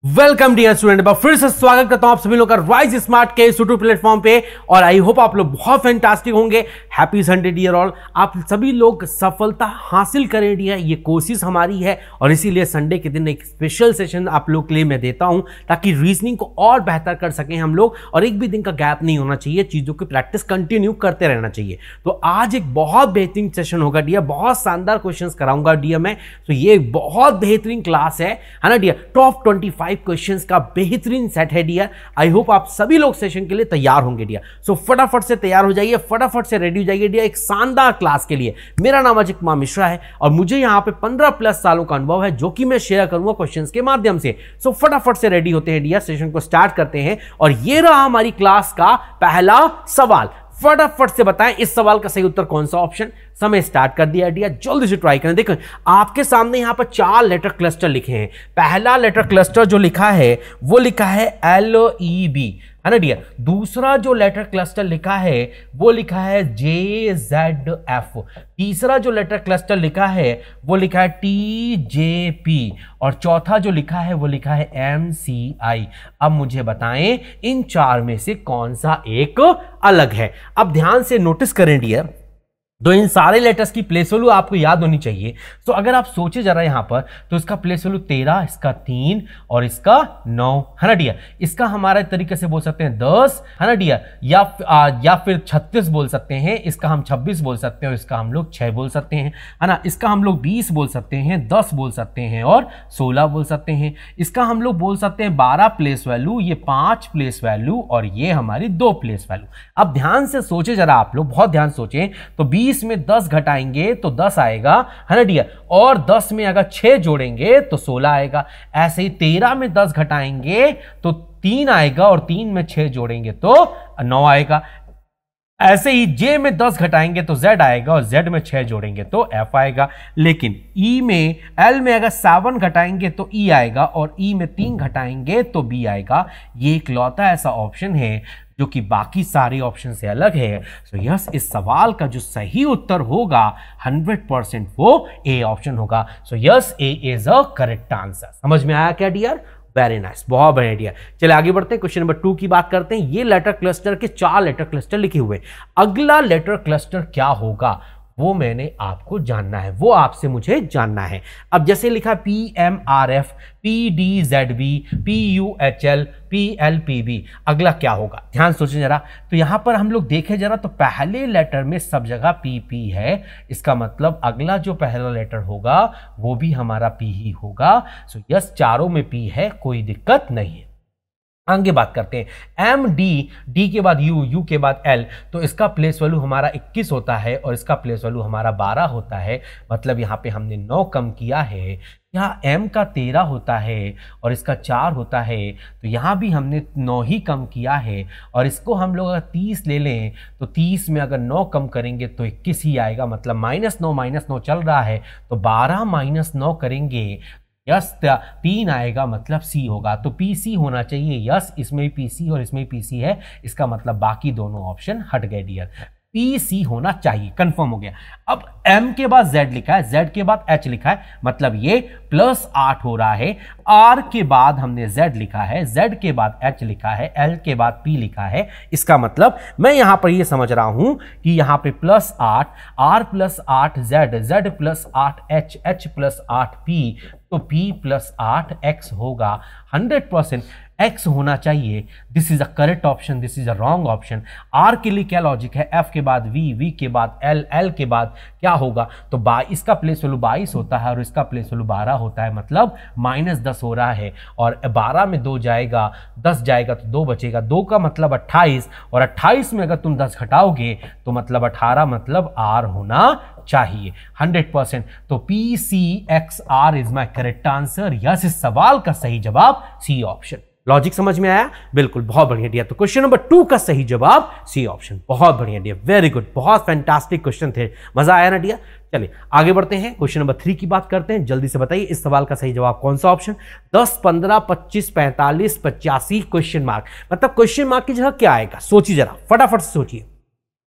Welcome dear student, फिर से स्वागत करता हूं आप सभी लोग का राइज स्मार्ट के यूट्यूब प्लेटफॉर्म पे। और आई होप आप लोग बहुत फैंटास्टिक होंगे। Happy Sunday dear all. आप सभी लोग सफलता हासिल करें डियर, ये कोशिश हमारी है। और इसीलिए संडे के दिन एक स्पेशल सेशन आप लोग के लिए मैं देता हूं ताकि रीजनिंग को और बेहतर कर सकें हम लोग। और एक भी दिन का गैप नहीं होना चाहिए, चीज़ों की प्रैक्टिस कंटिन्यू करते रहना चाहिए। तो आज एक बहुत बेहतरीन सेशन होगा डियर, बहुत शानदार क्वेश्चन कराऊंगा डियर मैं। तो ये एक बहुत बेहतरीन क्लास है ना डियर। टॉप 25 क्वेश्चंस का बेहतरीन सेट है डियर। आई होप आप सभी लोग सेशन के लिए तैयार होंगे डियर। सो फटाफट से तैयार हो जाइए, फटाफट से रेडी हो जाइए डियर एक शानदार क्लास के लिए। मेरा नाम अजय कुमार मिश्रा है और मुझे यहां पे 15 प्लस सालों का अनुभव है जो कि मैं शेयर करूंगा क्वेश्चंस के माध्यम से। सो फटाफट से रेडी होते हैं डियर, सेशन को स्टार्ट करते हैं। और ये रहा हमारी क्लास का पहला सवाल। फटाफट से बताएं इस सवाल का सही उत्तर कौन सा ऑप्शन। समय स्टार्ट कर दिया डियर, जल्दी से ट्राई करें। देखो आपके सामने यहां पर 4 लेटर क्लस्टर लिखे हैं। पहला लेटर क्लस्टर जो लिखा है वो लिखा है LEB, है ना डियर। दूसरा जो लेटर क्लस्टर लिखा है वो लिखा है JZF। तीसरा जो लेटर क्लस्टर लिखा है वो लिखा है TJP। और चौथा जो लिखा है वो लिखा है MCI। अब मुझे बताएं इन 4 में से कौन सा एक अलग है। अब ध्यान से नोटिस करें डियर, तो इन सारे लेटर्स की प्लेस वैल्यू आपको याद होनी चाहिए। तो अगर आप सोचे जरा यहां पर, तो इसका प्लेस वैल्यू 13, इसका 3 और इसका 9, है ना डियर। इसका हमारे तरीके से बोल सकते हैं 10, है ना डियर, या फिर 36 बोल सकते हैं। इसका हम 26 बोल सकते हैं और इसका हम लोग 6 बोल सकते हैं, है ना। इसका हम लोग 20 बोल सकते हैं, 10 बोल सकते हैं और 16 बोल सकते हैं। इसका हम लोग बोल सकते हैं 12 प्लेस वैल्यू, ये 5 प्लेस वैल्यू और ये हमारी 2 प्लेस वैल्यू। अब ध्यान से सोचे जरा आप लोग, बहुत ध्यान सोचें। तो 20 में 10 घटाएंगे तो 10 आएगा, है ना डियर। और 10 में अगर 6 जोड़ेंगे तो 16 आएगा। ऐसे ही 13 में 10 घटाएंगे तो 3 आएगा और 3 में 6 जोड़ेंगे तो 9 आएगा। ऐसे ही J में 10 घटाएंगे तो Z आएगा और Z में 6 जोड़ेंगे तो F आएगा। लेकिन L में अगर 7 घटाएंगे तो E आएगा और E में 3 घटाएंगे तो B आएगा। ये इकलौता ऐसा ऑप्शन है जो कि बाकी सारे ऑप्शन से अलग है। सो यस, इस सवाल का जो सही उत्तर होगा 100% वो A ऑप्शन होगा। So yes, A is a correct answer. समझ में आया क्या डियर? वेरी नाइस, बहुत बढ़िया डियर। चलिए आगे बढ़ते हैं, क्वेश्चन नंबर 2 की बात करते हैं। ये लेटर क्लस्टर के 4 लेटर क्लस्टर लिखे हुए। अगला लेटर क्लस्टर क्या होगा वो मैंने आपको जानना है, वो आपसे मुझे जानना है। अब जैसे लिखा PMRF, PDZB, PUHL, PLPB, अगला क्या होगा? ध्यान सोचें जरा। तो यहां पर हम लोग देखें जरा, तो पहले लेटर में सब जगह PP है। इसका मतलब अगला जो पहला लेटर होगा वो भी हमारा P ही होगा। सो यस, चारों में P है, कोई दिक्कत नहीं है। आगे बात करते हैं MD, D के बाद U के बाद L। तो इसका प्लेस वैल्यू हमारा 21 होता है और इसका प्लेस वैल्यू हमारा 12 होता है। मतलब यहाँ पे हमने 9 कम किया है। यहाँ M का 13 होता है और इसका 4 होता है, तो यहाँ भी हमने 9 ही कम किया है। और इसको हम लोग अगर 30 ले लें तो 30 में अगर 9 कम करेंगे तो 21 ही आएगा। मतलब -9 चल रहा है, तो 12 - 9 करेंगे, यस 3 आएगा, मतलब C होगा। तो PC होना चाहिए। यस, इसमें भी PC और इसमें भी PC है। इसका मतलब बाकी दोनों ऑप्शन हट गए डियर। PC होना चाहिए, कंफर्म हो गया। अब M के बाद Z लिखा है, Z के बाद H लिखा है, मतलब ये +8 हो रहा है। R के बाद हमने Z लिखा है, Z के बाद H लिखा है, L के बाद P लिखा है। इसका मतलब मैं यहां पर ये समझ रहा हूं कि यहां पे +8, R +8 Z, Z +8 H, H +8 P, तो P +8 X होगा। 100% X होना चाहिए। This is a correct option, this is a wrong option. R के लिए क्या लॉजिक है? F के बाद V, V के बाद L, L के बाद क्या होगा? तो इसका प्लेस वैल्यू 22 होता है और इसका प्लेस वैल्यू 12 होता है, मतलब -10 हो रहा है। और 12 में 2 जाएगा, 10 जाएगा तो 2 बचेगा। 2 का मतलब 28 और 28 में अगर तुम 10 घटाओगे तो मतलब 18, मतलब R होना चाहिए 100%। तो PCXR is my correct answer. Yes, इस सवाल का सही जवाब C ऑप्शन। लॉजिक समझ में आया? बिल्कुल, बहुत बढ़िया डियर। तो क्वेश्चन नंबर 2 का सही जवाब C ऑप्शन। बहुत बढ़िया डियर, वेरी गुड, बहुत फैंटास्टिक क्वेश्चन थे। मजा आया ना डियर? चलिए आगे बढ़ते हैं, क्वेश्चन नंबर 3 की बात करते हैं। जल्दी से बताइए इस सवाल का सही जवाब कौन सा ऑप्शन? 10, 15, 25, 45, 85 question mark. मतलब क्वेश्चन मार्क की जगह क्या आएगा? सोचिए जरा, फटाफट से सोचिए।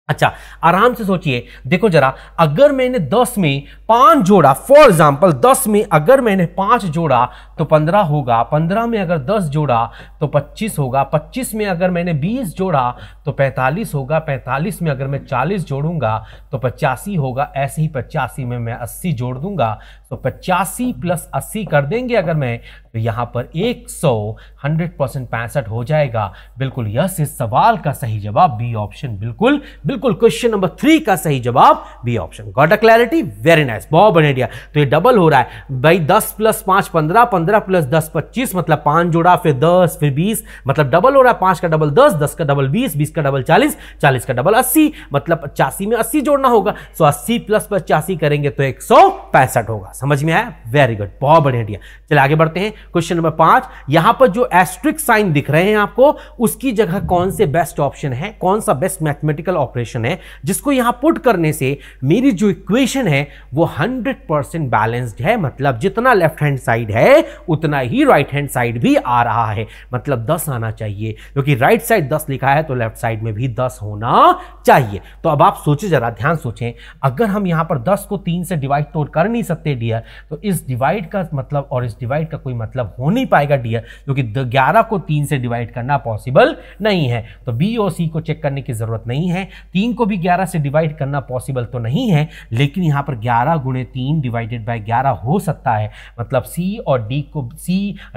अच्छा, आराम से सोचिए, देखो जरा, अगर मैंने 10 में 5 जोड़ा, फॉर एग्जाम्पल 10 में अगर मैंने 5 जोड़ा तो 15 होगा, 15 में अगर 10 जोड़ा तो 25 होगा, 25 में अगर मैंने 20 जोड़ा तो 45 होगा, 45 में अगर मैं 40 जोड़ूंगा तो 85 होगा, ऐसे ही 85 में मैं 80 जोड़ दूंगा तो 85 प्लस 80 कर देंगे अगर मैं, तो यहां पर 100% 65 हो जाएगा। बिल्कुल यस, इस सवाल का सही जवाब बी ऑप्शन, बिल्कुल बिल्कुल क्वेश्चन नंबर 3 का सही जवाब B option. Got a clarity? Very nice, बहुत बढ़िया। तो ये डबल हो रहा है भाई, 10 प्लस 5 15, 15 प्लस 10 25, मतलब 5 जोड़ा, फिर 10, फिर 20, मतलब डबल हो रहा है। 5 का डबल 10, 10 का डबल 20, 20 का डबल 40, 40 का डबल 80, मतलब 85 में 80 जोड़ना होगा। सो 80 प्लस 85 करेंगे तो 165 होगा। समझ में आया? वेरी गुड, बहुत बढ़िया। चलिए आगे बढ़ते हैं। क्वेश्चन नंबर 5, यहां पर जो एस्ट्रिक साइन दिख रहे हैं आपको, उसकी जगह कौन से बेस्ट ऑप्शन है, कौन सा बेस्ट मैथमेटिकल ऑपरेशन है जिसको यहां पुट करने से मेरी जो इक्वेशन है वो 100% बैलेंस्ड है। मतलब जितना लेफ्ट हैंड साइड है उतना ही राइट हैंड साइड भी आ रहा है, मतलब 10 आना चाहिए, क्योंकि राइट साइड 10 लिखा है तो लेफ्ट साइड में भी 10 होना चाहिए। तो अब आप सोचिए, जरा ध्यान सोचें, अगर हम यहां पर 10 को 3 से डिवाइड तो कर नहीं सकते डियर, तो इस डिवाइड का मतलब और इस डिवाइड का कोई मतलब हो नहीं पाएगा डियर, क्योंकि 11 को 3 से डिवाइड करना पॉसिबल नहीं है। तो बी और सी को चेक करने की जरूरत नहीं है। 3 को भी 11 से डिवाइड करना पॉसिबल तो नहीं है, लेकिन यहां पर 11 गुणे 3 डिवाइडेड बाय 11 हो सकता है। मतलब सी और डी को,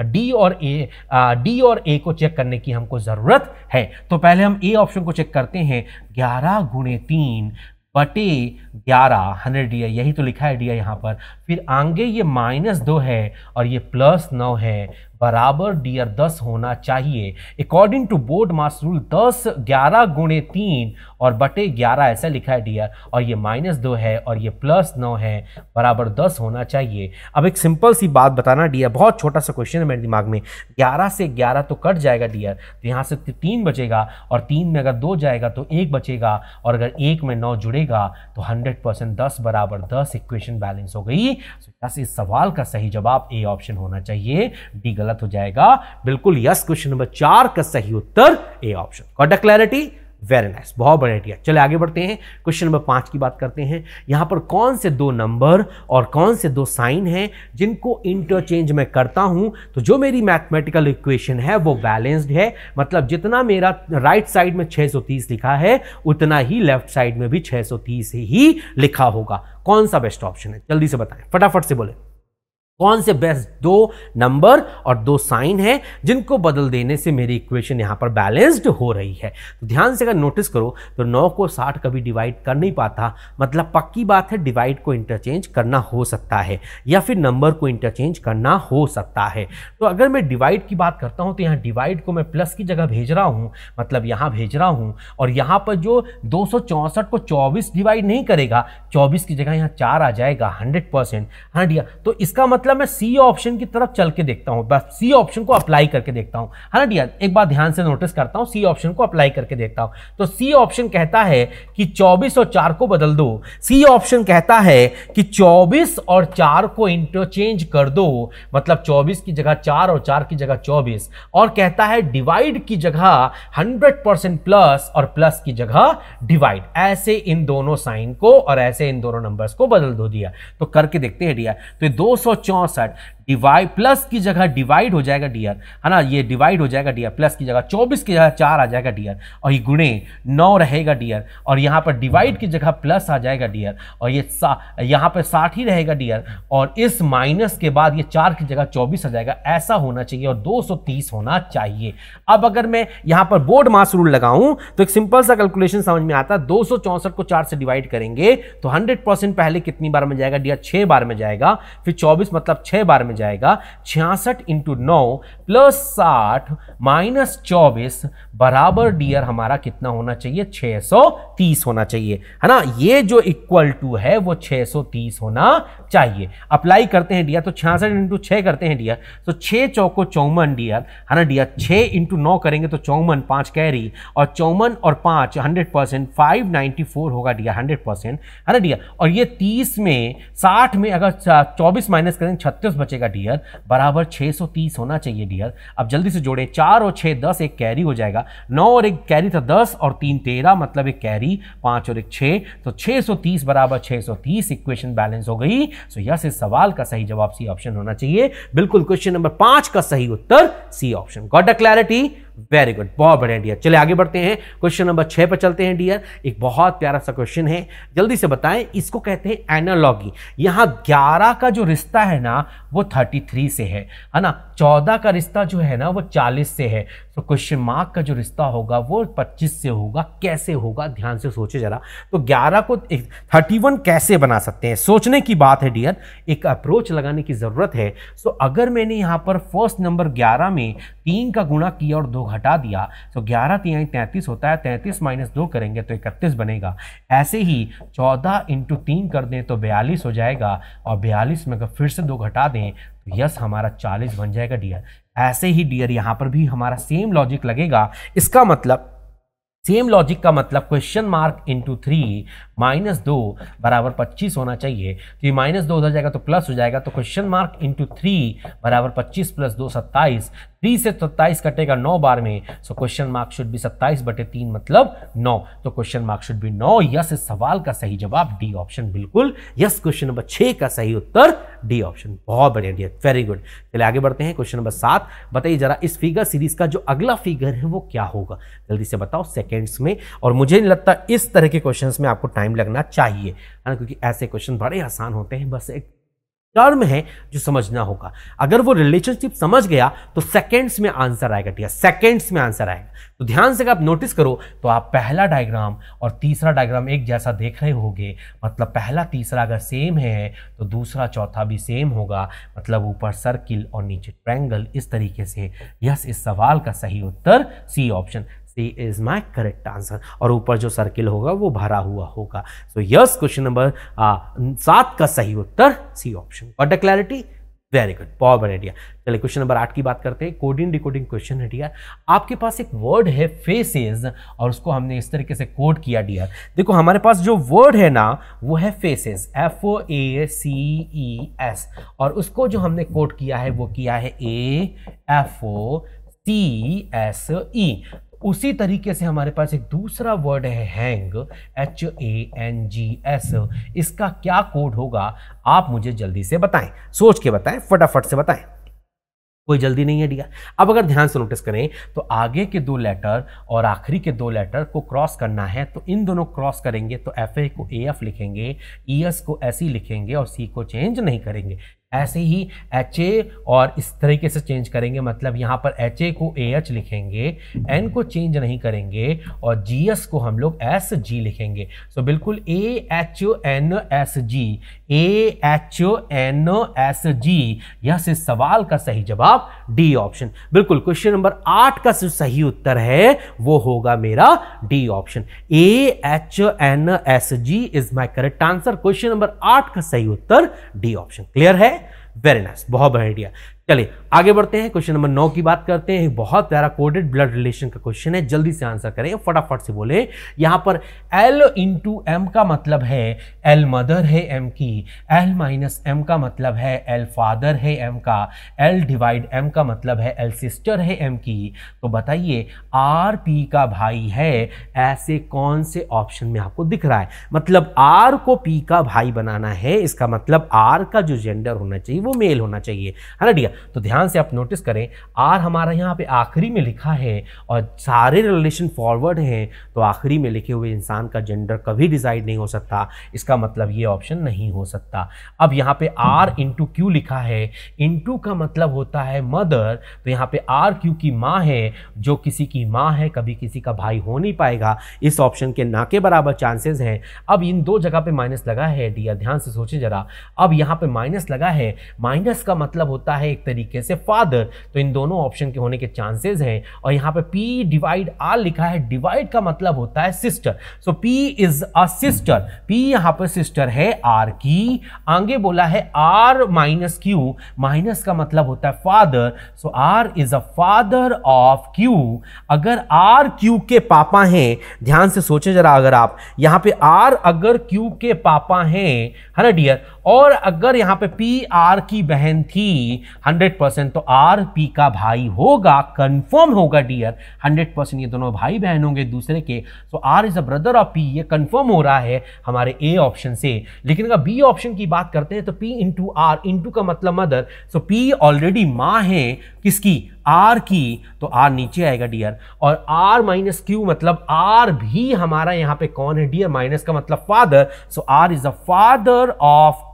डी और ए को चेक करने की हमको जरूरत है। तो पहले हम ए ऑप्शन को चेक करते हैं। 11 गुणे 3 बटे 11, 100 डी, यही तो लिखा है डी यहाँ पर। फिर आगे ये -2 है और ये +9 है, बराबर डियर 10 होना चाहिए। According to BODMAS rule 10 11 गुणे 3 और बटे 11 ऐसा लिखा है डियर, और ये -2 है और ये +9 है, बराबर 10 होना चाहिए। अब एक सिंपल सी बात बताना डियर, बहुत छोटा सा क्वेश्चन है मेरे दिमाग में। 11 से 11 तो कट जाएगा डियर, तो यहाँ से 3 बचेगा, और 3 में अगर 2 जाएगा तो 1 बचेगा, और अगर 1 में 9 जुड़ेगा तो 100% 10 बराबर 10 इक्वेशन बैलेंस हो गई। इस सवाल का सही जवाब ए ऑप्शन होना चाहिए, डी गलत हो जाएगा। बिल्कुल यस, क्वेश्चन नंबर 4 का सही उत्तर A option. Got a clarity? Very nice, बहुत बढ़िया। चलिए आगे बढ़ते हैं, क्वेश्चन नंबर 5 की बात करते हैं। यहां पर कौन से 2 नंबर और कौन से 2 साइन हैं जिनको इंटरचेंज मैं करता हूं तो जो मेरी मैथमेटिकल इक्वेशन है वो बैलेंस्ड है। मतलब जितना मेरा राइट साइड में 630 लिखा है उतना ही लेफ्ट साइड में भी 630 ही लिखा होगा। कौन सा बेस्ट ऑप्शन है, जल्दी से बताएं, फटाफट से बोले। कौन से बेस्ट 2 नंबर और 2 साइन है जिनको बदल देने से मेरी इक्वेशन यहां पर बैलेंस्ड हो रही है। तो ध्यान से अगर नोटिस करो तो 9 को 60 कभी डिवाइड कर नहीं पाता, मतलब पक्की बात है डिवाइड को इंटरचेंज करना हो सकता है, या फिर नंबर को इंटरचेंज करना हो सकता है। तो अगर मैं डिवाइड की बात करता हूं तो यहाँ डिवाइड को मैं प्लस की जगह भेज रहा हूं, मतलब यहां भेज रहा हूं, और यहां पर जो 264 को 24 डिवाइड नहीं करेगा, 24 की जगह यहाँ 4 आ जाएगा 100%। हाँ डिया, तो इसका मतलब मैं सी ऑप्शन की तरफ चल के देखता हूं, बस सी ऑप्शन को अप्लाई करके देखता हूं। है ना डियर, एक बात ध्यान से नोटिस करता हूं, सी ऑप्शन को अप्लाई करके देखता हूं। तो सी ऑप्शन कहता है कि 24 और 4 को बदल दो। सी ऑप्शन कहता है कि 24 और 4 को इंटरचेंज कर दो, मतलब 24 की जगह 4 और 4 की जगह 24, और कहता है डिवाइड की जगह 100% प्लस और प्लस की जगह डिवाइड। ऐसे इन दोनों साइन को और ऐसे इन दोनों नंबर्स को बदल दो दिया। तो करके देखते हैं डियर। तो 264 डिवाइड प्लस की जगह डिवाइड हो जाएगा डियर, है ना, ये डिवाइड हो जाएगा डियर, प्लस की जगह 24 की जगह 4 आ जाएगा डियर, और ये गुणे 9 रहेगा डियर, और यहां पर डिवाइड की जगह प्लस आ जाएगा डियर, और ये यहां पर 60 ही रहेगा डियर, और इस माइनस के बाद ये 4 की जगह 24 आ जाएगा। ऐसा होना चाहिए, और 230 होना चाहिए। अब अगर मैं यहां पर बोर्ड मास रूल लगाऊं तो एक सिंपल सा कैलकुलेशन समझ में आता है। 264 को 4 से डिवाइड करेंगे तो 100% पहले कितनी बार में जाएगा डियर, 6 बार में जाएगा, फिर 24 मतलब 6 बार में जाएगा। 66 इंटू 9 प्लस 60 माइनस 24 बराबर डियर हमारा कितना होना चाहिए, 630 होना चाहिए, है ना। ये जो इक्वल टू है वो 630 होना चाहिए। अप्लाई करते हैं डियर, तो 66 इंटू 6 करते हैं डियर, तो 6 चौको 54 डियर, है ना डियर। 6 इंटू 9 करेंगे तो 54, 5 कैरी, और 54 और 5 100%, 594 होगा डियर, 100%, है ना डियर। और ये 30 में 60 में अगर 24 माइनस करेंगे 36 बचेगा डियर, बराबर 630 होना चाहिए डियर। अब जल्दी से जोड़ें, 4 और 6 10, एक कैरी हो जाएगा, 9 और 1 कैरी था 10 और 3 13, मतलब एक कैरी, 5 और 1 6, तो 630 बराबर 630, इक्वेशन बैलेंस हो गई। सो यस, इस सवाल का सही जवाब सी ऑप्शन होना चाहिए। बिल्कुल क्वेश्चन नंबर 5 का सही उत्तर C option. Got a clarity? Very good, बहुत बढ़िया डियर। चलिए आगे बढ़ते हैं, क्वेश्चन नंबर 6 पर चलते हैं डियर। एक बहुत प्यारा सा क्वेश्चन है, जल्दी से बताएं। इसको कहते हैं एनालॉगी। यहां 11 का जो रिश्ता है ना वो 33 से है ना। 14 का रिश्ता जो है ना वो 40 से है। तो क्वेश्चन मार्क का जो रिश्ता होगा वो 25 से होगा। कैसे होगा, ध्यान से सोचे जरा। तो 11 को 31 कैसे बना सकते हैं, सोचने की बात है डियर, एक अप्रोच लगाने की जरूरत है। सो अगर मैंने यहां पर फर्स्ट नंबर 11 में 3 का गुणा किया और 2 घटा दिया, तो 11 3 33 होता है, 33 माइनस 2 करेंगे तो 31 बनेगा। ऐसे ही 14 इंटू 3 कर दें तो 42 हो जाएगा, और 42 में अगर फिर से 2 घटा दें तो यस हमारा 40 बन जाएगा डियर। ऐसे ही डियर यहां पर भी हमारा सेम लॉजिक लगेगा। इसका मतलब सेम लॉजिक का मतलब क्वेश्चन मार्क इंटू 3 माइनस 2 बराबर 25 होना चाहिए। तो ये माइनस 2 उधर जाएगा तो प्लस हो जाएगा। तो क्वेश्चन मार्क इंटू 3 बराबर 25 प्लस 2 27, 3 से 27 कटेगा 9 बार में। So question mark should be 27/3 मतलब 9। तो question mark should be 9। Yes, इस सवाल का सही जवाब डी ऑप्शन। बिल्कुल यस, क्वेश्चन नंबर 6 का सही उत्तर डी ऑप्शन। बहुत बढ़िया डियर, वेरी गुड। चलिए आगे बढ़ते हैं, क्वेश्चन नंबर 7। बताइए जरा इस फिगर सीरीज का जो अगला फिगर है वो क्या होगा, जल्दी से बताओ सेकेंड्स में। और मुझे नहीं लगता इस तरह के क्वेश्चंस में आपको टाइम लगना चाहिए, है ना, क्योंकि ऐसे क्वेश्चन बड़े आसान होते हैं। बस एक टर्म है जो समझना होगा। अगर वो रिलेशनशिप समझ गया तो सेकंड्स में आंसर आएगा डियर, सेकंड्स में आंसर आएगा। तो ध्यान से अगर आप नोटिस करो तो आप पहला डायग्राम और तीसरा डायग्राम एक जैसा देख रहे होगे, मतलब पहला तीसरा अगर सेम है तो दूसरा चौथा भी सेम होगा, मतलब ऊपर सर्किल और नीचे ट्रायंगल, इस तरीके से। यस, इस सवाल का सही उत्तर C option, C is my correct answer. और ऊपर जो सर्किल होगा वो भरा हुआ होगा। सो यस, क्वेश्चन नंबर 7 का सही उत्तर C option. Got the clarity? Very good, बहुत बढ़िया। चलिए क्वेश्चन नंबर 8 की बात करते हैं। कोडिंग डिकोडिंग क्वेश्चन है डियर। आपके पास एक वर्ड है फेसेस, और उसको हमने इस तरीके से कोड किया डियर। देखो हमारे पास जो वर्ड है ना वो है फेसेस, FOACES, और उसको जो हमने कोड किया है वो किया है AFOCSE। उसी तरीके से हमारे पास एक दूसरा वर्ड है हैंग, HANGS। इसका क्या कोड होगा आप मुझे जल्दी से बताएं, सोच के बताएं, फटाफट से बताएं, कोई जल्दी नहीं है डियर। अब अगर ध्यान से नोटिस करें तो आगे के 2 लेटर और आखिरी के 2 लेटर को क्रॉस करना है, तो इन दोनों क्रॉस करेंगे तो FA को AF लिखेंगे, ES को SE लिखेंगे और C को चेंज नहीं करेंगे। ऐसे ही HA और इस तरीके से चेंज करेंगे, मतलब यहाँ पर HA को AH लिखेंगे, N को चेंज नहीं करेंगे और GS को हम लोग SG लिखेंगे। सो बिल्कुल AHNSG, AHNSG। यह इस सवाल का सही जवाब डी ऑप्शन। बिल्कुल क्वेश्चन नंबर 8 का जो सही उत्तर है वो होगा मेरा D option, AHNSG is my correct answer. Question number 8 का सही उत्तर डी ऑप्शन। क्लियर है? वेरी नाइस, बहुत बढ़िया। चलिए आगे बढ़ते हैं, क्वेश्चन नंबर 9 की बात करते हैं। बहुत प्यारा कोडेड ब्लड रिलेशन का क्वेश्चन है, जल्दी से आंसर करें, फटाफट से बोले। यहां पर L इंटू M का मतलब है L मदर है M की, L माइनस M का मतलब है L फादर है M का, L डिवाइड M का मतलब है L सिस्टर है M की। तो बताइए R P का भाई है, ऐसे कौन से ऑप्शन में आपको दिख रहा है? मतलब R को P का भाई बनाना है, इसका मतलब R का जो जेंडर होना चाहिए वो मेल होना चाहिए, है ना डियर। तो ध्यान से आप नोटिस करें, आर हमारा यहाँ पे आखिरी में लिखा है और सारे रिलेशन फॉरवर्ड हैं, तो आखिरी में लिखे हुए इंसान का जेंडर कभी डिसाइड नहीं हो सकता, इसका मतलब ये ऑप्शन नहीं हो सकता। अब यहाँ पे आर इंटू क्यू लिखा है, इंटू का मतलब होता है मदर, तो यहाँ पे आर क्यू की माँ है, जो किसी की माँ है कभी किसी का भाई हो नहीं पाएगा, इस ऑप्शन के ना के बराबर चांसेस हैं। अब इन दो जगह पे माइनस लगा है डियर, ध्यान से सोचें जरा। अब यहाँ पे माइनस लगा है, माइनस का मतलब होता है एक तरीके से फादर, तो इन दोनों ऑप्शन के होने के चांसेस हैं। और यहाँ पे P डिवाइड R लिखा है, डिवाइड का मतलब होता है sister, so P is a sister, P यहाँ पर सिस्टर है R की। आगे बोला है R माइनस Q, माइनस का मतलब होता है father, so R is a father of Q। अगर R Q के पापा हैं, ध्यान से सोचे जरा, अगर आप यहाँ पे R अगर Q के पापा हैं, है ना डियर, और अगर यहाँ पे P R की बहन थी 100%, तो R P का भाई होगा, कंफर्म होगा डियर, 100% ये दोनों भाई बहन होंगे दूसरे के। सो R is a brother of P, ये कंफर्म हो रहा है हमारे A ऑप्शन से। लेकिन अगर B ऑप्शन की बात करते हैं तो P इंटू R, इंटू का मतलब मदर, सो P ऑलरेडी माँ है किसकी, R की, तो R नीचे आएगा डियर। और R माइनस Q मतलब R भी हमारा यहाँ पे कौन है डियर, माइनस का मतलब father, so R is a father of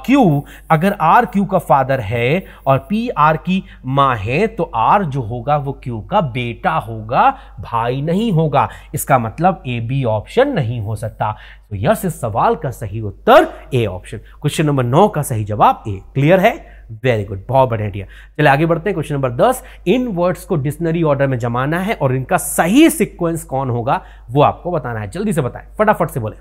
Q। अगर R Q का फादर है और P R की मां है, तो R जो होगा वो Q का बेटा होगा, भाई नहीं होगा। इसका मतलब A B ऑप्शन नहीं हो सकता। तो यस, इस सवाल का सही उत्तर A ऑप्शन। क्वेश्चन नंबर 9 का सही जवाब A। क्लियर है, वेरी गुड, बहुत बढ़िया डियर। चलिए आगे बढ़ते हैं। क्वेश्चन नंबर 10, इन वर्ड्स को डिक्शनरी ऑर्डर में जमाना है और इनका सही सीक्वेंस कौन होगा वो आपको बताना है। जल्दी से बताएं, फटाफट से बोले,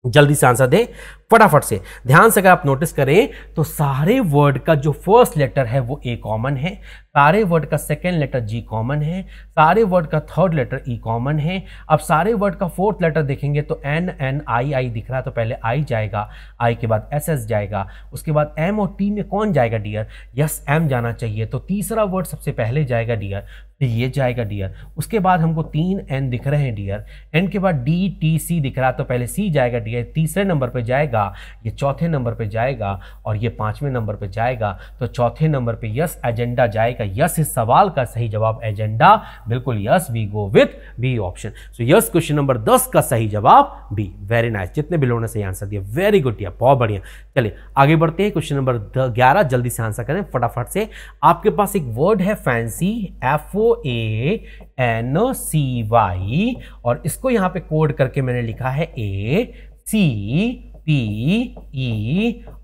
जल्दी से आंसर दे फटाफट से। ध्यान से अगर आप नोटिस करें तो सारे वर्ड का जो फर्स्ट लेटर है वो A कॉमन है, सारे वर्ड का सेकेंड लेटर G कॉमन है, सारे वर्ड का थर्ड लेटर E कॉमन है। अब सारे वर्ड का फोर्थ लेटर देखेंगे तो N N I I दिख रहा है, तो पहले I जाएगा, I के बाद SS जाएगा, उसके बाद M और T में कौन जाएगा डियर, यस M जाना चाहिए। तो तीसरा वर्ड सबसे पहले जाएगा डियर, तो ये जाएगा डियर। उसके बाद हमको 3 N दिख रहे हैं डियर, N के बाद D T C दिख रहा है, तो पहले C जाएगा डियर, तीसरे नंबर पे जाएगा, ये चौथे नंबर पे जाएगा और ये 5वें नंबर पे जाएगा। तो चौथे नंबर पे यस एजेंडा जाएगा। यस इस सवाल का सही जवाब एजेंडा, बिल्कुल yes, we go with B option. So yes question number 10 का सही जवाब बी। वेरी नाइस, जितने भी लोगों ने सही आंसर दिया, वेरी गुड दिया, बहुत बढ़िया। चलिए आगे बढ़ते हैं। क्वेश्चन नंबर 11, जल्दी से आंसर करें फटाफट से। आपके पास एक वर्ड है फैंसी, FOANCY, और इसको यहां पे कोड करके मैंने लिखा है ACPE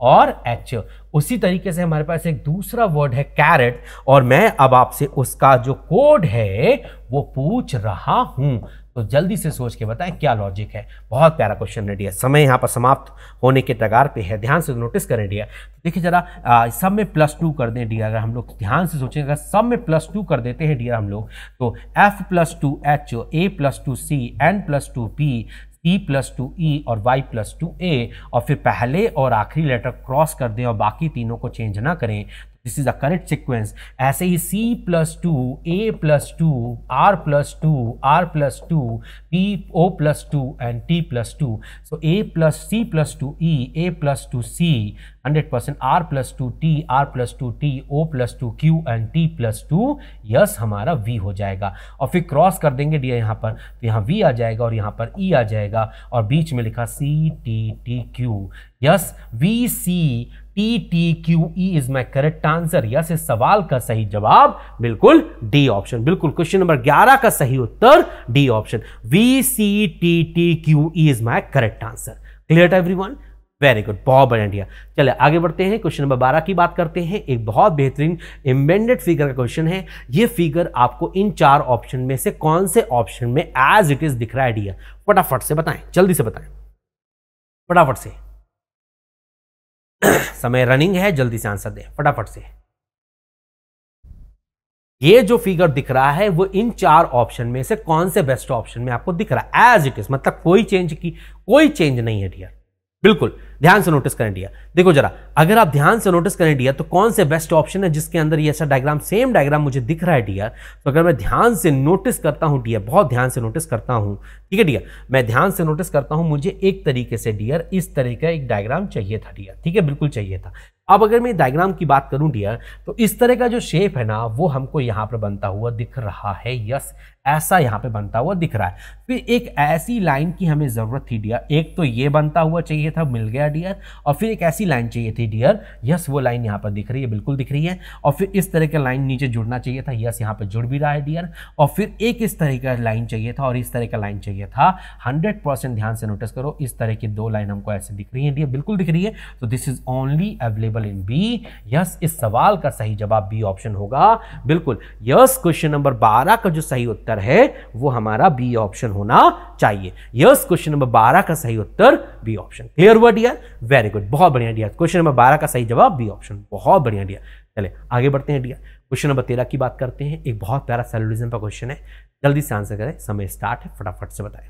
और H। उसी तरीके से हमारे पास एक दूसरा वर्ड है कैरेट, और मैं अब आपसे उसका जो कोड है वो पूछ रहा हूं, तो जल्दी से सोच के बताएं क्या लॉजिक है। बहुत प्यारा क्वेश्चन है डियर, समय यहां पर समाप्त होने के कगार पे है, ध्यान से नोटिस करें डियर। देखिए जरा, सब में +2 कर दें डियर, अगर हम लोग ध्यान से सोचें, अगर सब में +2 कर देते हैं डियर हम लोग, तो F + 2H, A + 2C, N + 2P, E + 2E और Y + 2A, और फिर पहले और आखिरी लेटर क्रॉस कर दें और बाकी तीनों को चेंज ना करें। This is a correct sequence. ऐसे ही C + 2, A + 2, R + 2, R + 2, P, O + 2 and T + 2. So A + C + 2E, A + 2C, 100%, R + 2T, R + 2T, O + 2Q and T + 2, yes हमारा V हो जाएगा। और फिर क्रॉस कर देंगे डी यहाँ पर, तो यहाँ V आ जाएगा और यहाँ पर E आ जाएगा, और बीच में लिखा CTTQ। Yes, VCTTQE is my correct answer. Yes, इस सवाल का सही जवाब बिल्कुल डी ऑप्शन, बिल्कुल क्वेश्चन नंबर 11 का सही उत्तर D option, VCTTQE is my correct answer. Clear everyone, very good, बहुत बढ़िया। चलिए आगे बढ़ते हैं, क्वेश्चन नंबर 12 की बात करते हैं। एक बहुत बेहतरीन एम्बेडेड फिगर का क्वेश्चन है। ये फिगर आपको इन 4 ऑप्शन में से कौन से ऑप्शन में एज इट इज दिख रहा है डियर, फटाफट से बताएं, जल्दी से बताएं, फटाफट से। समय रनिंग है, जल्दी से आंसर दें फटाफट से। ये जो फिगर दिख रहा है वो इन 4 ऑप्शन में से कौन से बेस्ट ऑप्शन में आपको दिख रहा है एज इट इज, मतलब कोई चेंज नहीं है डियर। बिल्कुल ध्यान से नोटिस करें डियर। देखो जरा, अगर आप ध्यान से नोटिस करें डियर, तो कौन से बेस्ट ऑप्शन है जिसके अंदर ये ऐसा डायग्राम, सेम डायग्राम मुझे दिख रहा है डियर। तो अगर मैं ध्यान से नोटिस करता हूं डियर, बहुत ध्यान से नोटिस करता हूं, ठीक है डियर, मैं ध्यान से नोटिस करता हूं, मुझे एक तरीके से डियर इस तरह का एक डायग्राम चाहिए था डियर, ठीक है, बिल्कुल चाहिए था। अब अगर मैं डायग्राम की बात करूं डियर, तो इस तरह का जो शेप है ना वो हमको यहां पर बनता हुआ दिख रहा है। यस, ऐसा यहां पे बनता हुआ दिख रहा है। फिर एक ऐसी लाइन की हमें जरूरत थी डियर, एक तो ये बनता हुआ चाहिए था, मिल गया डियर, और फिर एक ऐसी लाइन चाहिए थी डियर। यस, वो लाइन यहाँ पर दिख रही है, बिल्कुल दिख रही है। और फिर इस तरह का लाइन नीचे जुड़ना चाहिए था। यस, यहाँ पर जुड़ भी रहा है डियर। और फिर एक इस तरह का लाइन चाहिए था और इस तरह का लाइन चाहिए था। 100% ध्यान से नोटिस करो, इस तरह की 2 लाइन हमको ऐसे दिख रही है डियर, बिल्कुल दिख रही है। तो this is only available available in B. Yes, इस सवाल का सही जवाब बी ऑप्शन होगा। बिल्कुल यस, क्वेश्चन नंबर 12 का जो सही उत्तर है वो हमारा बी ऑप्शन होना चाहिए। यस, क्वेश्चन नंबर 12 का सही उत्तर बी ऑप्शन। क्लियर हुआ डियर? वेरी गुड, बहुत बढ़िया डियर। क्वेश्चन नंबर 12 का सही जवाब बी ऑप्शन, बहुत बढ़िया डियर। चले आगे बढ़ते हैं डियर। क्वेश्चन नंबर 13 की बात करते हैं। एक बहुत प्यारा सैल्यूलिज्म का क्वेश्चन है, जल्दी से आंसर करें, समय स्टार्ट है, फटाफट से बताएं।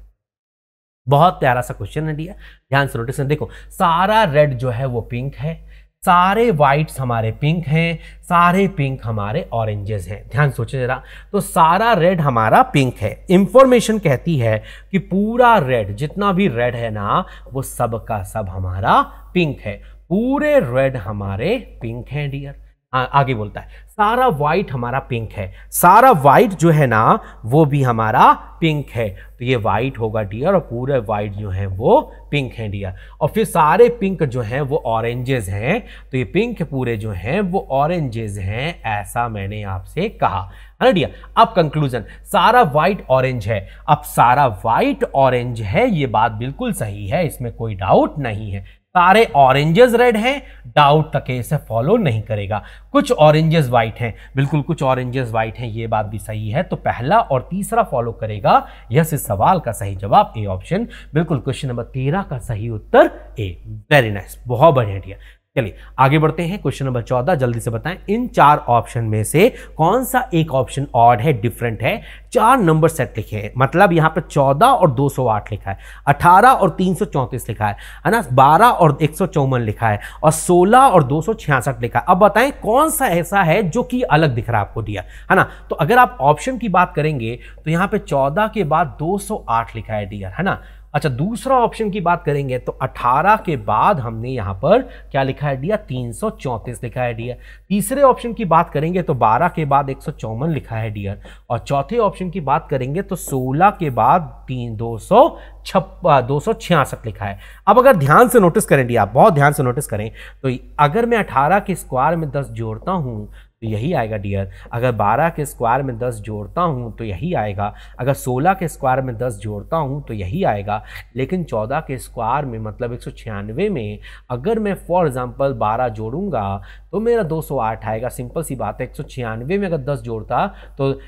बहुत प्यारा सा क्वेश्चन है डियर, ध्यान से नोटिस करें। देखो सारा रेड जो है वो पिंक है, सारे व्हाइट्स हमारे पिंक हैं, सारे पिंक हमारे ऑरेंजेस हैं। ध्यान सोचे जरा, तो सारा रेड हमारा पिंक है। इंफॉर्मेशन कहती है कि पूरा रेड, जितना भी रेड है ना, वो सब का सब हमारा पिंक है। पूरे रेड हमारे पिंक हैं डियर। आगे बोलता है सारा व्हाइट हमारा पिंक है, सारा व्हाइट जो है ना वो भी हमारा पिंक है, तो ये व्हाइट होगा डियर, और पूरे व्हाइट जो है वो पिंक है डियर। और फिर सारे पिंक जो हैं वो ऑरेंजेस हैं, तो ये पिंक पूरे जो हैं वो ऑरेंजेस हैं, ऐसा मैंने आपसे कहा है ना डियर। अब कंक्लूजन, सारा व्हाइट ऑरेंज है। अब सारा व्हाइट ऑरेंज है, ये बात बिल्कुल सही है, इसमें कोई डाउट नहीं है। सारे ऑरेंजेस रेड हैं, डाउट तक इसे फॉलो नहीं करेगा। कुछ ऑरेंजेस व्हाइट हैं, बिल्कुल कुछ ऑरेंजेस व्हाइट हैं, ये बात भी सही है, तो पहला और तीसरा फॉलो करेगा। यस, इस सवाल का सही जवाब ए ऑप्शन। बिल्कुल क्वेश्चन नंबर 13 का सही उत्तर ए। वेरी नाइस, बहुत बढ़िया डियर। चलिए आगे बढ़ते हैं। क्वेश्चन नंबर 14, जल्दी से बताएं, इन 4 ऑप्शन में से कौन सा एक ऑप्शन ऑड है, डिफरेंट है। 4 नंबर सेट लिखे हैं, मतलब यहां पे 14 और 208 लिखा है, 18 और 334 लिखा है ना, 12 और 154 लिखा है, और 16 और 266 लिखा है। अब बताएं कौन सा ऐसा है जो कि अलग दिख रहा है आपको दिया है ना। तो अगर आप ऑप्शन की बात करेंगे तो यहां पे 14 के बाद 208 लिखा है डियर, है ना। अच्छा, दूसरा ऑप्शन की बात करेंगे तो 18 के बाद हमने यहां पर क्या लिखा है डियर, 334 लिखा है डियर। तीसरे ऑप्शन की बात करेंगे तो 12 के बाद 154 लिखा है डियर, और चौथे ऑप्शन की बात करेंगे तो 16 के बाद 266 लिखा है। अब अगर ध्यान से नोटिस करें डियर, बहुत ध्यान से नोटिस करें, तो अगर मैं 18 के स्क्वायर में 10 जोड़ता हूं तो यही आएगा डियर। अगर 12 के स्क्वायर में 10 जोड़ता हूं तो यही आएगा। अगर 16 के स्क्वायर में 10 जोड़ता हूं तो यही आएगा। लेकिन 14 के स्क्वायर में मतलब 196 में अगर मैं फॉर एग्जांपल 12 जोड़ूंगा तो मेरा 208 आएगा। सिंपल सी बात है, 196 में अगर 10 जोड़ता तो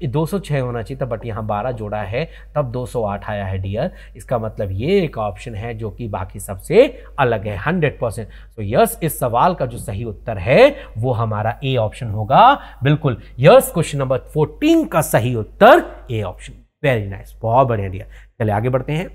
206 होना चाहिए था, बट यहाँ 12 जोड़ा है तब 208 आया है डियर। इसका मतलब ये एक ऑप्शन है जो कि बाकी सबसे अलग है 100%। तो यस, इस सवाल का जो सही उत्तर है वो हमारा ए ऑप्शन होगा। बिल्कुल यस, क्वेश्चन नंबर 14 का सही उत्तर ए ऑप्शन। वेरी नाइस, बहुत बढ़िया डियर। चलिए आगे बढ़ते हैं।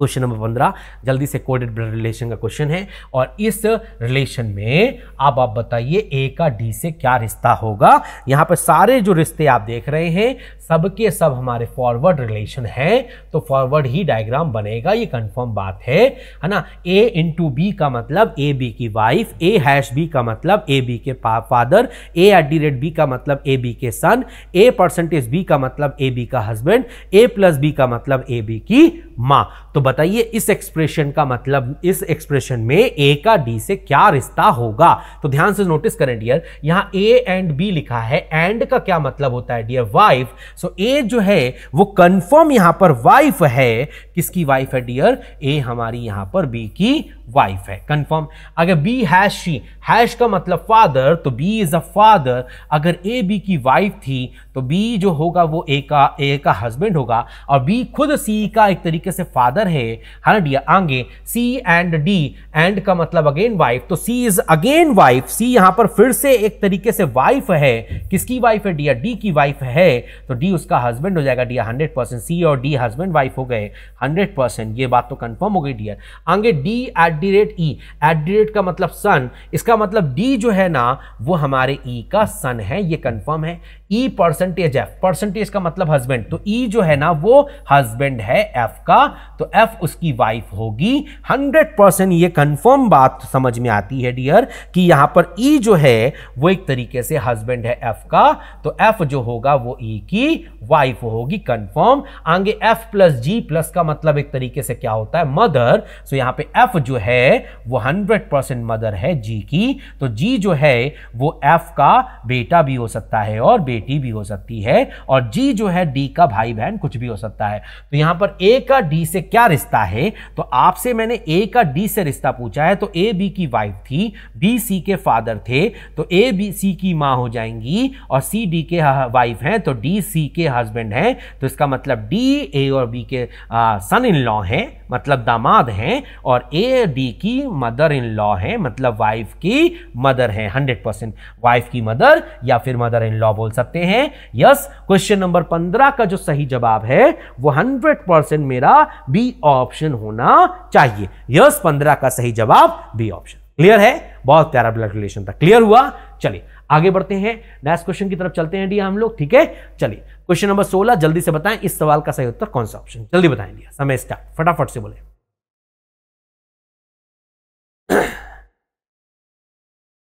क्वेश्चन नंबर 15, जल्दी से कोडेड ब्लड रिलेशन का क्वेश्चन है, और इस रिलेशन में आप बताइए ए का डी से क्या रिश्ता होगा। यहां पर सारे जो रिश्ते आप देख रहे हैं सबके सब हमारे फॉरवर्ड रिलेशन है, तो फॉरवर्ड ही डायग्राम बनेगा, ये कंफर्म बात है ना। ए इंटू बी का मतलब ए बी की वाइफ, ए हैश बी का मतलब ए बी के फादर, ए@b का मतलब ए बी के सन, ए% बी का मतलब ए बी का हस्बैंड, a+b का मतलब ए बी की मां। तो बताइए इस एक्सप्रेशन का मतलब, इस एक्सप्रेशन में ए का डी से क्या रिश्ता होगा। तो ध्यान से नोटिस करें डियर, यहां ए एंड बी लिखा है, एंड का क्या मतलब होता है डियर, वाइफ। सो ए जो है वो कंफर्म यहां पर वाइफ है। किसकी वाइफ है डियर, ए हमारी यहां पर बी की वाइफ है, कंफर्म। अगर बी हैश शी, हैश का मतलब फादर, तो बी इज अ फादर। अगर ए बी की वाइफ थी तो बी जो होगा वो ए का हस्बैंड होगा, और बी खुद सी का एक तरीके से फादर है ना डियर। आगे सी एंड डी, एंड का मतलब अगेन वाइफ, तो सी इज अगेन वाइफ। सी यहां पर फिर से एक तरीके से वाइफ है। किसकी वाइफ है डियर, डी की वाइफ है, तो डी उसका हस्बैंड हो जाएगा डियर 100%। सी और डी हस्बैंड वाइफ हो गए 100%, ये बात तो कंफर्म हो गई डियर। आगे डी@e, @ का मतलब सन, इसका मतलब डी जो है ना वो हमारे ई का सन है, ये कंफर्म है। E%F, परसेंटेज का मतलब हस्बैंड, तो ई जो है ना वो हस्बैंड है एफ का, तो एफ उसकी वाइफ होगी 100%। ये कंफर्म बात समझ में आती है डियर कि यहां पर ई जो है वो एक तरीके से हस्बैंड है एफ का, तो एफ जो होगा वो ई की वाइफ होगी, कंफर्म। आगे F+G+ का मतलब एक तरीके से क्या होता है, मदर। सो यहां पे एफ जो है वो 100% मदर है जी की, तो जी जो है वो एफ का बेटा भी हो सकता है और बेटी बेटी भी हो सकती है, और जी जो है डी का भाई बहन कुछ भी हो सकता है। तो यहां पर ए का डी से क्या रिश्ता है, तो आपसे मैंने ए का डी से रिश्ता पूछा है, तो ए बी की वाइफ थी, बी सी के फादर थे, तो ए बी सी की मां हो जाएंगी, और सी डी के वाइफ हैं, तो डी सी के हस्बैंड हैं। तो इसका मतलब डी ए और बी के सन इन लॉ हैं, मतलब दामाद हैं, और ए डी की मदर इन लॉ हैं, मतलब वाइफ की मदर हैं। 100% वाइफ की मदर या फिर मदर इन लॉ बोल सकते हैं। यस, क्वेश्चन नंबर 15 का जो सही जवाब है वो 100% मेरा बी ऑप्शन होना चाहिए। यस, 15 का सही जवाब बी ऑप्शन। क्लियर है? बहुत प्यारा ब्लड रिलेशन था। क्लियर हुआ? चलिए आगे बढ़ते हैं, नेक्स्ट क्वेश्चन की तरफ चलते हैं डी हम लोग। ठीक है, चलिए क्वेश्चन नंबर 16, जल्दी से बताएं इस सवाल का सही उत्तर कौन सा ऑप्शन, जल्दी बताएं डी। समय स्टार्ट, फटाफट से बोले।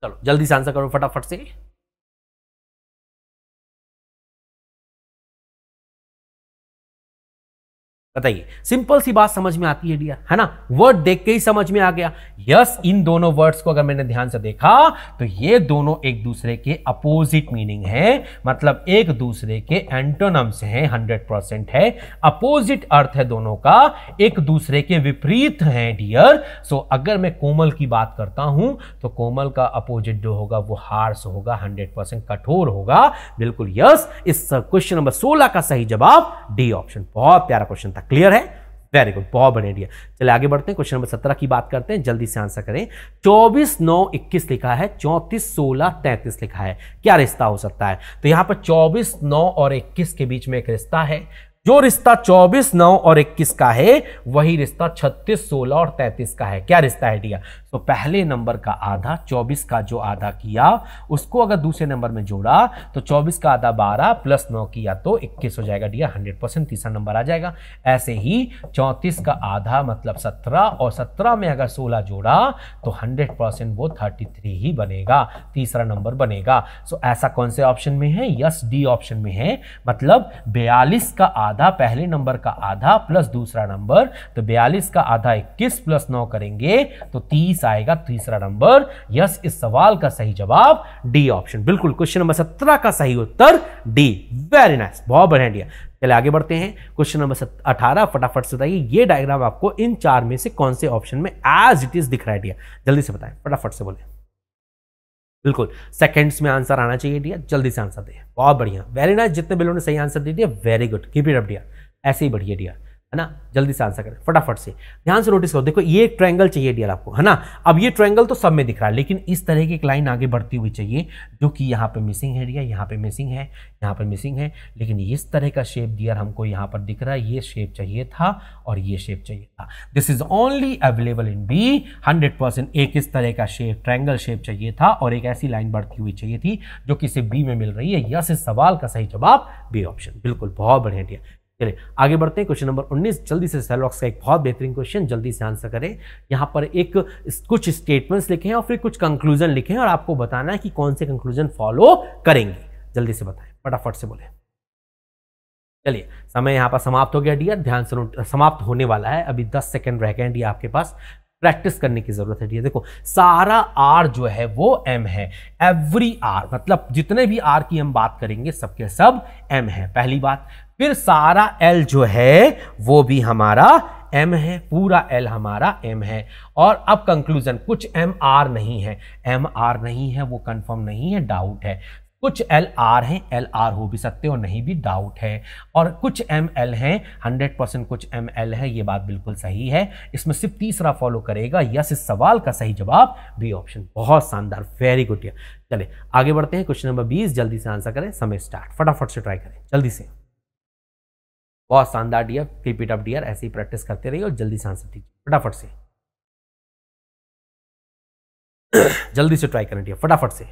चलो जल्दी से आंसर करो फटाफट से। बताइए, सिंपल सी बात समझ में आती है डियर, है ना? वर्ड देख के ही समझ में आ गया। यस, इन दोनों वर्ड्स को अगर मैंने ध्यान से देखा तो ये दोनों एक दूसरे के अपोजिट मीनिंग है, मतलब एक दूसरे के एंटोनम्स हैं। 100% है, अपोजिट अर्थ है दोनों का, एक दूसरे के विपरीत हैं डियर। सो अगर मैं कोमल की बात करता हूं तो कोमल का अपोजिट जो होगा वो हार्श होगा, 100% कठोर होगा। बिल्कुल यस, इस क्वेश्चन नंबर 16 का सही जवाब डी ऑप्शन। बहुत प्यारा क्वेश्चन था। क्लियर है? वेरी गुड, बहुत बढ़िया दिया। चलिए आगे बढ़ते हैं, क्वेश्चन नंबर 17 की बात करते हैं, जल्दी से आंसर करें। 24 9 21 लिखा है, 34 16 33 लिखा है, क्या रिश्ता हो सकता है? तो यहां पर 24 9 और 21 के बीच में एक रिश्ता है। जो रिश्ता 24 9 और 21 का है वही रिश्ता 36 16 और 33 का है। क्या रिश्ता है दिया? तो पहले नंबर का आधा, 24 का जो आधा किया उसको अगर दूसरे नंबर में जोड़ा तो 24 का आधा 12 प्लस 9 किया तो 21 हो जाएगा दिया, 100% तीसरा नंबर आ जाएगा। ऐसे ही 34 का आधा मतलब 17, और 17 में अगर 16 जोड़ा तो 100% वो 33 ही बनेगा, तीसरा नंबर बनेगा। सो ऐसा कौन से ऑप्शन में है? यस, डी ऑप्शन में है, मतलब 42 का आधा पहले नंबर का आधा प्लस दूसरा नंबर, तो 42 का आधा 21 प्लस 9 करेंगे तो 30 आएगा, तीसरा नंबर। यस, इस सवाल का सही जवाब डी ऑप्शन। बिल्कुल, क्वेश्चन नंबर 17 का सही उत्तर डी। वेरी नाइस, बहुत बढ़िया दिया। चलिए आगे बढ़ते हैं, क्वेश्चन नंबर 18, फटाफट से बताइए ये डायग्राम आपको इन चार में से कौन से ऑप्शन में एज इट इज दिख रहा है दिया? जल्दी से बताएं, फटाफट से बोले। बिल्कुल सेकंड्स में आंसर आना चाहिए डियर, जल्दी से आंसर दिया। बहुत बढ़िया, वेरी नाइस। जितने बिलों ने सही आंसर दे दिया, very good, keep it up dear, ऐसे ही बढ़िया डियर, है ना? जल्दी से आंसर करें फटाफट से। ध्यान से नोटिस करो, देखो ये एक ट्रायंगल चाहिए डियर आपको, है ना? अब ये ट्रायंगल तो सब में दिख रहा है, लेकिन इस तरह की एक लाइन आगे बढ़ती हुई चाहिए जो कि यहाँ पे मिसिंग है डियर, यहाँ पे मिसिंग है, यहाँ पे मिसिंग है, लेकिन इस तरह का शेप डियर हमको यहाँ पर दिख रहा है। ये शेप चाहिए था और ये शेप चाहिए था। This is only available in B. 100% एक इस तरह का शेप, ट्रायंगल शेप चाहिए था, और एक ऐसी लाइन बढ़ती हुई चाहिए थी जो कि सिर्फ बी में मिल रही है। यस, इस सवाल का सही जवाब बी ऑप्शन। बिल्कुल, बहुत बढ़िया डियर। चलिए आगे बढ़ते हैं, क्वेश्चन नंबर 19, जल्दी से सेलॉक्स का एक बहुत बेहतरीन क्वेश्चन, जल्दी से आंसर करें। यहां पर एक कुछ स्टेटमेंट्स लिखे हैं और फिर कुछ कंक्लूजन लिखे हैं, और आपको बताना है कि कौन से कंक्लूजन फॉलो करेंगे। जल्दी से बताएं, फटाफट से बोले। चलिए समय यहां पर समाप्त हो गया डियर, ध्यान से समाप्त होने वाला है, अभी 10 सेकंड रह गए डियर आपके पास। प्रैक्टिस करने की जरूरत है डियर। देखो सारा आर जो है वो एम है, एवरी आर, मतलब जितने भी आर की हम बात करेंगे सबके सब एम है, पहली बात। फिर सारा एल जो है वो भी हमारा एम है, पूरा एल हमारा एम है। और अब कंक्लूजन, कुछ एम आर नहीं है, एम आर नहीं है, वो कंफर्म नहीं है, डाउट है। कुछ एल आर हैं, एल आर हो भी सकते और नहीं भी, डाउट है। और कुछ एम एल हैं, 100% कुछ एम एल है, ये बात बिल्कुल सही है। इसमें सिर्फ तीसरा फॉलो करेगा। यस, इस सवाल का सही जवाब बी ऑप्शन। बहुत शानदार, वेरी गुड। चलिए आगे बढ़ते हैं, क्वेश्चन नंबर 20, जल्दी से आंसर करें, समय स्टार्ट, फटाफट से ट्राई करें, जल्दी से। बहुत शानदार dear, keep it up dear, ऐसे ही प्रैक्टिस करते रहिए और जल्दी से आंसर दीजिए फटाफट से। जल्दी से ट्राई करें डियर, फटाफट से।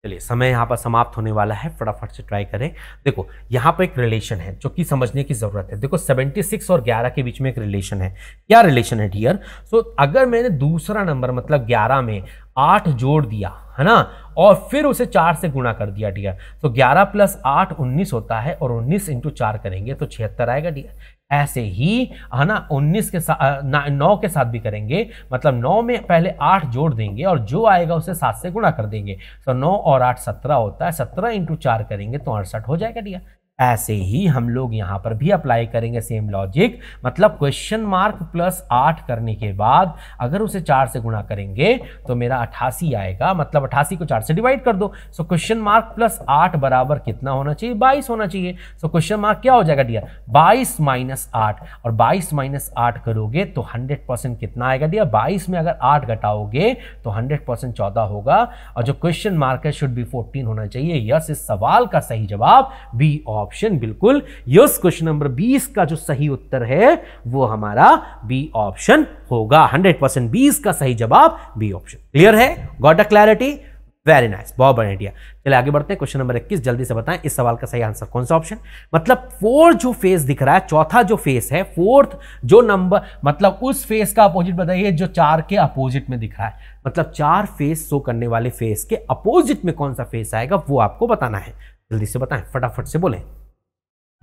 चलिए समय यहाँ पर समाप्त होने वाला है, फटाफट से ट्राई करें। देखो यहाँ पर एक रिलेशन है जो कि समझने की जरूरत है। देखो 76 और 11 के बीच में एक रिलेशन है। क्या रिलेशन है डियर? सो अगर मैंने दूसरा नंबर मतलब 11 में 8 जोड़ दिया, है ना, और फिर उसे 4 से गुणा कर दिया डियर, तो 11 + 8 19 होता है, और 19 × 4 करेंगे तो 76 आएगा डियर। ऐसे ही है ना 19 के साथ 9 के साथ भी करेंगे, मतलब 9 में पहले 8 जोड़ देंगे और जो आएगा उसे 7 से गुणा कर देंगे। तो 9 और 8 17 होता है, 17 इंटू 4 करेंगे तो 68 हो जाएगा डियर। ऐसे ही हम लोग यहां पर भी अप्लाई करेंगे सेम लॉजिक, मतलब क्वेश्चन मार्क प्लस 8 करने के बाद अगर उसे 4 से गुणा करेंगे तो मेरा 88 आएगा, मतलब 88 को 4 से डिवाइड कर दो। सो क्वेश्चन मार्क प्लस 8 बराबर कितना होना चाहिए? 22 होना चाहिए। सो क्वेश्चन मार्क क्या हो जाएगा डियर? 22 माइनस 8, और 22 माइनस 8 करोगे तो 100% कितना आएगा डियर? 22 में अगर 8 घटाओगे तो 100% 14 होगा, और जो क्वेश्चन मार्क है शुड बी 14 होना चाहिए। यस, इस सवाल का सही जवाब बी ऑप्शन, बिल्कुल यस। क्वेश्चन नंबर 20 का जो सही उत्तर है वो हमारा बी ऑप्शन होगा। 100% 20 का सही जवाब बी ऑप्शन। क्लियर है? Got a clarity? Very nice, बहुत बढ़िया आइडिया। चलिए आगे बढ़ते हैं। क्वेश्चन नंबर 21 जल्दी से बताएं इस सवाल का सही आंसर कौन सा ऑप्शन? मतलब फोर्थ जो फेस दिख रहा है, चौथा जो फेस है, फोर्थ जो नंबर, मतलब उस फेस का अपोजिट बताइए जो 4 के अपोजिट में दिख रहा है। मतलब 4 फेस शो करने वाले फेस के अपोजिट में कौन सा फेस आएगा वो आपको बताना है। जल्दी से बताएं, फटाफट से बोलें।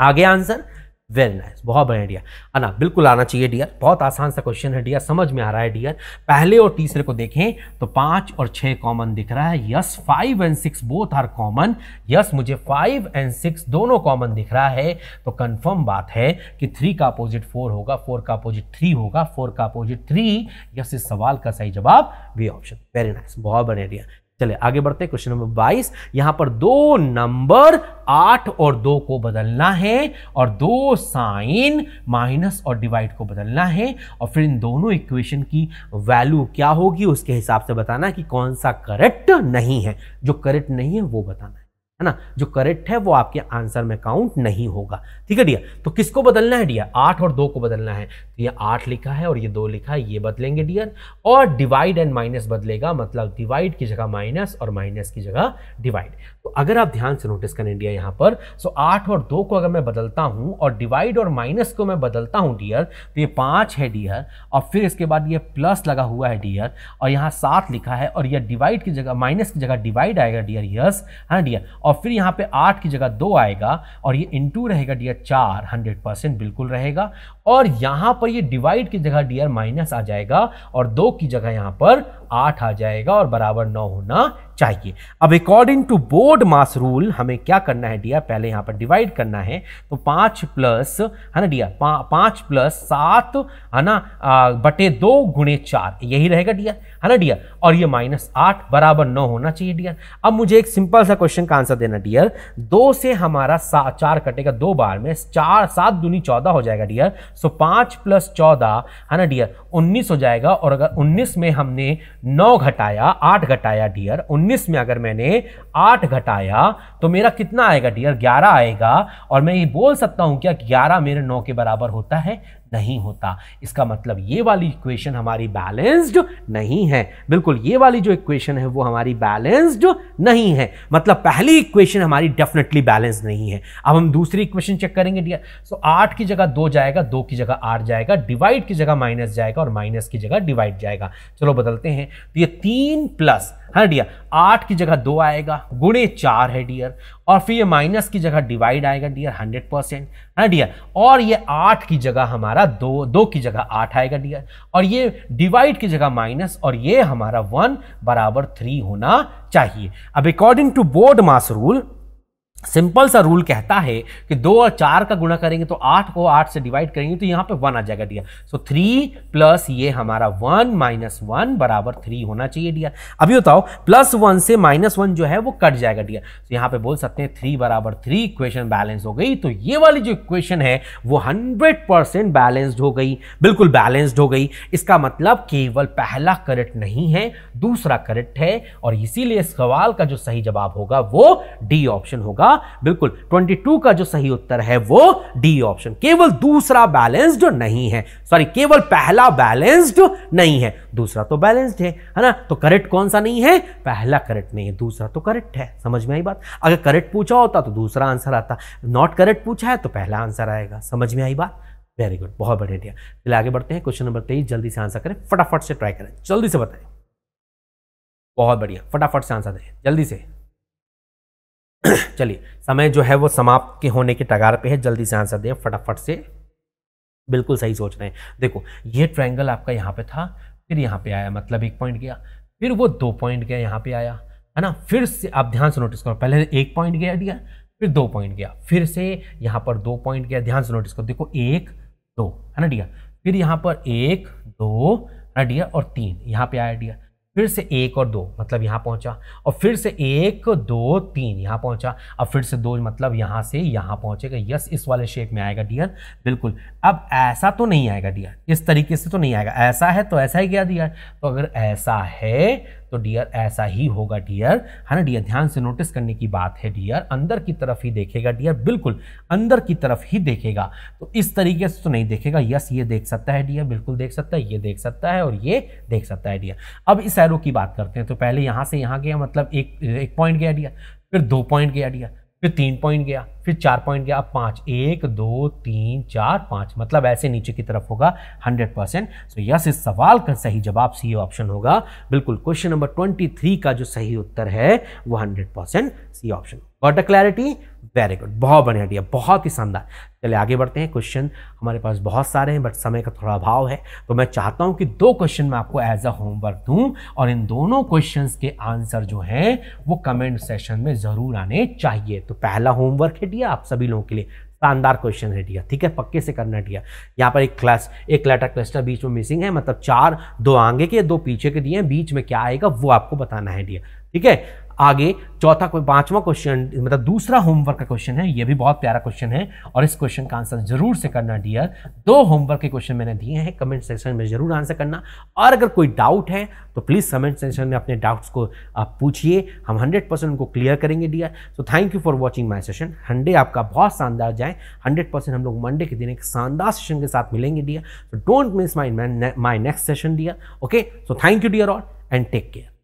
आगे आंसर? वेरी नाइस, बहुत बढ़िया डियर, है ना, बिल्कुल आना चाहिए डियर। बहुत आसान सा क्वेश्चन है डियर, समझ में आ रहा है डियर। पहले और तीसरे को देखें तो 5 और 6 कॉमन दिख रहा है। Yes, 5 and 6 both are common. Yes, मुझे 5 एंड 6 दोनों कॉमन दिख रहा है, तो कंफर्म बात है कि 3 का अपोजिट 4 होगा, 4 का अपोजिट 3 होगा, 4 का अपोजिट 3। यस, इस सवाल का सही जवाब बी ऑप्शन। वेरी नाइस, बहुत बढ़िया डियर। चलिए आगे बढ़ते हैं। क्वेश्चन नंबर 22, यहां पर दो नंबर 8 और 2 को बदलना है, और 2 साइन माइनस और डिवाइड को बदलना है, और फिर इन दोनों इक्वेशन की वैल्यू क्या होगी उसके हिसाब से बताना कि कौन सा करेक्ट नहीं है। जो करेक्ट नहीं है वो बताना है ना, जो करेक्ट है वो आपके आंसर में काउंट नहीं होगा। ठीक है डियर? तो किसको बदलना है डियर? 8 और 2 को बदलना है। तो ये 8 लिखा है और ये 2 लिखा है, ये बदलेंगे डियर। और डिवाइड एंड माइनस बदलेगा, मतलब डिवाइड की जगह माइनस और माइनस की जगह डिवाइड। तो अगर आप ध्यान से नोटिस करें डियर यहां पर, सो 8 और 2 को अगर मैं बदलता हूं और डिवाइड और माइनस को मैं बदलता हूं डियर, तो ये 5 है डियर, और फिर इसके बाद ये प्लस लगा हुआ है डियर, और यहाँ 7 लिखा है, और ये डिवाइड की जगह माइनस की जगह डिवाइड आएगा डियर। यस, हाँ डियर। और फिर यहाँ पे 8 की जगह 2 आएगा, और ये इंटू रहेगा डियर 4, 100% बिल्कुल रहेगा। और यहां पर ये डिवाइड की जगह डियर माइनस आ जाएगा, और 2 की जगह यहां पर 8 आ जाएगा, और बराबर 9 होना चाहिए। अब according to BODMAS rule हमें क्या करना है डियर? पहले यहां पर डिवाइड करना है, तो 5 प्लस, है ना डियर, 5 प्लस 7, है ना, बटे 2 गुणे 4, यही रहेगा डियर, है ना डियर। और ये माइनस 8 बराबर 9 होना चाहिए डियर। अब मुझे एक सिंपल सा क्वेश्चन का आंसर देना डियर। 2 से हमारा 4 कटेगा 2 बार में, 4 7 दूनी 14 हो जाएगा डियर। सो 5 प्लस 14, है ना डियर, 19 हो जाएगा। और अगर 19 में हमने 9 घटाया, 8 घटाया डियर, 19 में अगर मैंने 8 घटाया तो मेरा कितना आएगा डियर? 11 आएगा। और मैं ये बोल सकता हूं क्या 11 मेरे 9 के बराबर होता है? नहीं होता। इसका मतलब ये वाली इक्वेशन हमारी बैलेंस्ड नहीं है। बिल्कुल, ये वाली जो इक्वेशन है वो हमारी बैलेंस्ड नहीं है। मतलब पहली इक्वेशन हमारी डेफिनेटली बैलेंस्ड नहीं है। अब हम दूसरी इक्वेशन चेक करेंगे डियर। सो 8 की जगह 2 जाएगा, 2 की जगह 8 जाएगा, डिवाइड की जगह माइनस जाएगा, और माइनस की जगह डिवाइड जाएगा। चलो बदलते हैं। तो ये 3 प्लस, हाँ डियर, 8 की जगह 2 आएगा, गुणे 4 है डियर, और फिर ये माइनस की जगह डिवाइड आएगा डियर 100%, है डियर। और ये 8 की जगह हमारा 2 की जगह 8 आएगा डियर, और ये डिवाइड की जगह माइनस, और ये हमारा 1 बराबर 3 होना चाहिए। अब according to BODMAS rule, simple सा रूल कहता है कि 2 और 4 का गुणा करेंगे तो 8 को 8 से डिवाइड करेंगे तो यहां पे 1 आ जाएगा डियर। सो 3 प्लस ये हमारा 1 माइनस 1 बराबर 3 होना चाहिए डियर। अभी बताओ, प्लस 1 से माइनस 1 जो है वो कट जाएगा डियर। तो यहां पे बोल सकते हैं 3 बराबर 3, इक्वेशन बैलेंस हो गई। तो ये वाली जो इक्वेशन है वो 100% बैलेंस्ड हो गई, बिल्कुल बैलेंस्ड हो गई। इसका मतलब केवल पहला करेक्ट नहीं है, दूसरा करेक्ट है, और इसीलिए इस सवाल का जो सही जवाब होगा वो डी ऑप्शन होगा। बिल्कुल 22 का जो सही उत्तर है वो डी ऑप्शन। केवल दूसरा बैलेंस्ड नहीं है, सॉरी, केवल पहला बैलेंस्ड नहीं है, दूसरा तो बैलेंस्ड है ना। तो करेक्ट कौन सा नहीं है? पहला करेक्ट नहीं है, दूसरा तो करेक्ट है। समझ में आई बात? अगर करेक्ट पूछा होता तो दूसरा आंसर आता, नॉट करेक्ट पूछा है तो पहला आंसर आएगा। समझ में आई बात? वेरी गुड, बहुत बढ़िया। चलिए आगे बढ़ते हैं। क्वेश्चन नंबर 23 जल्दी से आंसर करें, फटाफट से ट्राई करें, जल्दी से बताएं। बहुत बढ़िया, फटाफट से आंसर दें जल्दी से। चलिए, समय जो है वो समाप्त के होने के कगार पे है, जल्दी से आंसर दें फटाफट से। बिल्कुल सही सोच रहे हैं। देखो ये ट्रायंगल आपका यहाँ पे था, फिर यहाँ पे आया, मतलब 1 पॉइंट गया, फिर वो 2 पॉइंट गया, यहाँ पे आया, है ना। फिर से आप ध्यान से नोटिस करो, पहले 1 पॉइंट गया दिया, फिर 2 पॉइंट गया, फिर से यहाँ पर 2 पॉइंट गया, ध्यान से नोटिस करो, देखो 1 2, है ना डियर। फिर यहाँ पर 1 2, है ना डियर, और 3 यहाँ पे आया डियर। फिर से 1 और 2 मतलब यहाँ पहुंचा, और फिर से 1 2 3 यहाँ पहुंचा, अब फिर से 2 मतलब यहाँ से यहाँ पहुंचेगा। यस, इस वाले शेप में आएगा डियर, बिल्कुल। अब ऐसा तो नहीं आएगा डियर, इस तरीके से तो नहीं आएगा, ऐसा है तो ऐसा ही गया डियर। तो अगर ऐसा है तो डियर ऐसा ही होगा डियर, है ना डियर। ध्यान से नोटिस करने की बात है डियर, अंदर की तरफ ही देखेगा डियर, बिल्कुल अंदर की तरफ ही देखेगा। तो इस तरीके से तो नहीं देखेगा। यस, ये देख सकता है डियर, बिल्कुल देख सकता है, ये देख सकता है और ये देख सकता है डियर। अब इस एरो की बात करते हैं। तो पहले यहाँ से यहाँ गया, मतलब एक पॉइंट गया डियर, फिर 2 पॉइंट गया डियर, फिर 3 पॉइंट गया, फिर 4 पॉइंट गया, अब 5, 1 2 3 4 5, मतलब ऐसे नीचे की तरफ होगा 100%। सो यस, इस सवाल का सही जवाब सी ऑप्शन होगा, बिल्कुल। क्वेश्चन नंबर 23 का जो सही उत्तर है वो 100% C option. Got a clarity? Very good, बहुत बढ़िया डियर, बहुत ही शानदार। चलिए आगे बढ़ते हैं। क्वेश्चन हमारे पास बहुत सारे हैं, बट समय का थोड़ा अभाव है, तो मैं चाहता हूं कि 2 क्वेश्चन मैं आपको एज अ होमवर्क दूं, और इन दोनों क्वेश्चंस के आंसर जो हैं वो कमेंट सेशन में जरूर आने चाहिए। तो पहला होमवर्क है डियर आप सभी लोगों के लिए, शानदार क्वेश्चन है डियर, ठीक है, पक्के से करना डियर। यहाँ पर एक लेटर क्लस्टर बीच में मिसिंग है, मतलब 4, 2 आगे के 2 पीछे के दिए हैं, बीच में क्या आएगा वो आपको बताना है डियर, ठीक है। आगे पांचवा क्वेश्चन, मतलब दूसरा होमवर्क का क्वेश्चन है, ये भी बहुत प्यारा क्वेश्चन है, और इस क्वेश्चन का आंसर जरूर से करना डियर। 2 होमवर्क के क्वेश्चन मैंने दिए हैं, कमेंट सेक्शन में जरूर आंसर करना, और अगर कोई डाउट है तो प्लीज कमेंट सेक्शन में अपने डाउट्स को आप पूछिए, हम 100% उनको क्लियर करेंगे dear. So thank you for watching my session. Sunday आपका बहुत शानदार जाए, 100% हम लोग मंडे के दिन एक शानदार सेशन के साथ मिलेंगे dear. So don't miss my next session dear, okay. So thank you dear all and take care.